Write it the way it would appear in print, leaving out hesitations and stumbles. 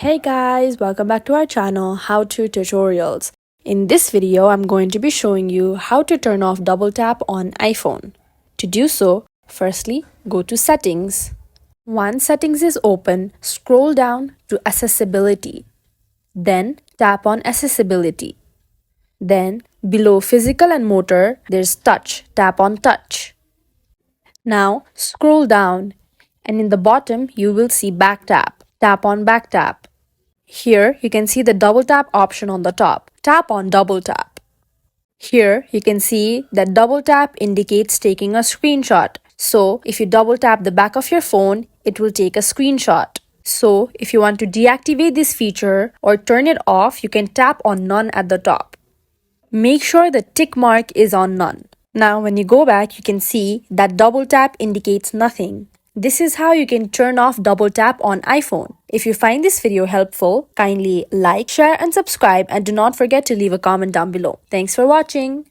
Hey guys, welcome back to our channel, How To Tutorials. In this video, I'm going to be showing you how to turn off double tap on iPhone. To do so, firstly, go to Settings. Once Settings is open, scroll down to Accessibility. Then tap on Accessibility. Then below Physical and Motor, there's Touch. Tap on Touch. Now scroll down and in the bottom you will see Back Tap. Tap on Back Tap. Here you can see the double tap option on the top. Tap on double tap. Here you can see that double tap indicates taking a screenshot. So if you double tap the back of your phone, it will take a screenshot. So if you want to deactivate this feature or turn it off, you can tap on None at the top. Make sure the tick mark is on None. Now when you go back, you can see that double tap indicates nothing. This is how you can turn off double tap on iPhone. If you find this video helpful, kindly like, share and subscribe, and do not forget to leave a comment down below. Thanks for watching.